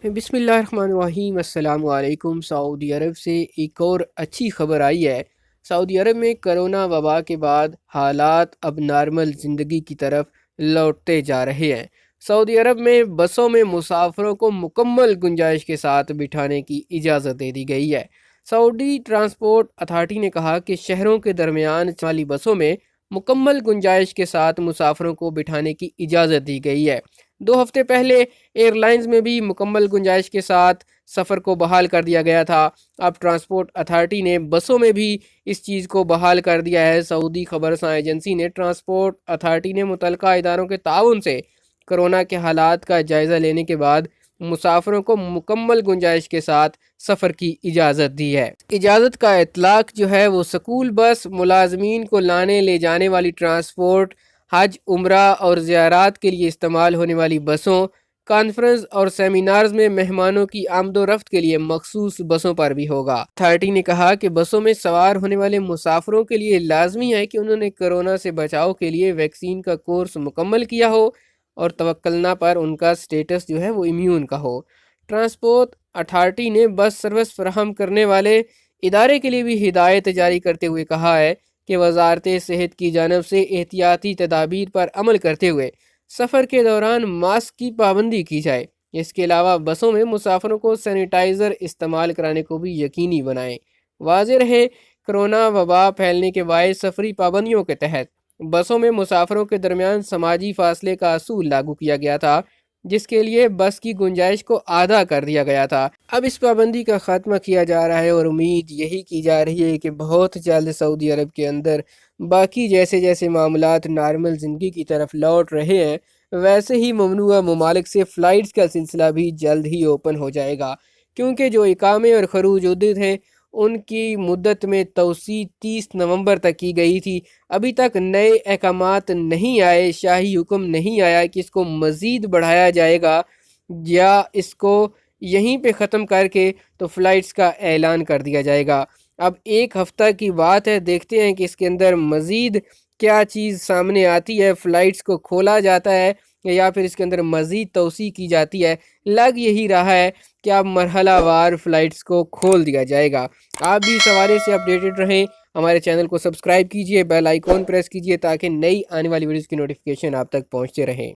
بسم اللہ الرحمن الرحیم۔ السلام علیکم۔ سعودی عرب سے ایک اور اچھی خبر آئی ہے۔ سعودی عرب میں کرونا وبا کے بعد حالات اب نارمل زندگی کی طرف لوٹتے جا رہے ہیں۔ سعودی عرب میں بسوں میں مسافروں کو مکمل گنجائش کے ساتھ بٹھانے کی اجازت دے دی گئی ہے۔ سعودی ٹرانسپورٹ اتھارٹی نے کہا کہ شہروں کے درمیان والی بسوں میں مکمل گنجائش کے ساتھ مسافروں کو بٹھانے کی اجازت دی گئی ہے۔ 2 ہفتے پہلے ایئر لائنز میں بھی مکمل گنجائش کے ساتھ سفر کو بحال کر دیا گیا تھا۔ اب ٹرانسپورٹ اتھارٹی نے بسوں میں بھی اس چیز کو بحال کر دیا ہے۔ سعودی خبرساں ایجنسی نے ٹرانسپورٹ اتھارٹی نے متعلقہ اداروں کے تعاون سے کرونا کے حالات کا جائزہ لینے کے بعد مسافروں کو مکمل گنجائش کے ساتھ سفر کی اجازت دی ہے۔ اجازت کا اطلاق جو ہے وہ سکول بس، ملازمین کو لانے لے جانے والی ٹرانسپورٹ، حج، عمرہ اور زیارات کے لیے استعمال ہونے والی بسوں، کانفرنس اور سیمینارز میں مہمانوں کی آمد و رفت کے لیے مخصوص بسوں پر بھی ہوگا۔ اتھارٹی نے کہا کہ بسوں میں سوار ہونے والے مسافروں کے لیے لازمی ہے کہ انہوں نے کرونا سے بچاؤ کے لیے ویکسین کا کورس مکمل کیا ہو اور توکلنا پر ان کا سٹیٹس جو ہے وہ امیون کا ہو۔ ٹرانسپورٹ اتھارٹی نے بس سروس فراہم کرنے والے ادارے کے لیے بھی ہدایت جاری کرتے ہوئے کہا ہے کہ وزارت صحت کی جانب سے احتیاطی تدابیر پر عمل کرتے ہوئے سفر کے دوران ماسک کی پابندی کی جائے۔ اس کے علاوہ بسوں میں مسافروں کو سینیٹائزر استعمال کرانے کو بھی یقینی بنائیں۔ واضح رہے، کرونا وبا پھیلنے کے باعث سفری پابندیوں کے تحت بسوں میں مسافروں کے درمیان سماجی فاصلے کا اصول لاگو کیا گیا تھا، جس کے لیے بس کی گنجائش کو آدھا کر دیا گیا تھا۔ اب اس پابندی کا خاتمہ کیا جا رہا ہے اور امید یہی کی جا رہی ہے کہ بہت جلد سعودی عرب کے اندر باقی جیسے جیسے معاملات نارمل زندگی کی طرف لوٹ رہے ہیں، ویسے ہی ممنوعہ ممالک سے فلائٹس کا سلسلہ بھی جلد ہی اوپن ہو جائے گا، کیونکہ جو اقامے اور خروج عدت ہیں ان کی مدت میں توسیع 30 نومبر تک کی گئی تھی۔ ابھی تک نئے احکامات نہیں آئے، شاہی حکم نہیں آیا کہ اس کو مزید بڑھایا جائے گا یا اس کو یہیں پہ ختم کر کے تو فلائٹس کا اعلان کر دیا جائے گا۔ اب 1 ہفتہ کی بات ہے، دیکھتے ہیں کہ اس کے اندر مزید کیا چیز سامنے آتی ہے۔ فلائٹس کو کھولا جاتا ہے یا پھر اس کے اندر مزید توسیع کی جاتی ہے۔ لگ یہی رہا ہے کہ اب مرحلہ وار فلائٹس کو کھول دیا جائے گا۔ آپ بھی اس حوالے سے اپڈیٹڈ رہیں، ہمارے چینل کو سبسکرائب کیجئے، بیل آئیکن پریس کیجئے تاکہ نئی آنے والی ویڈیوز کی نوٹیفیکیشن آپ تک پہنچتے رہیں۔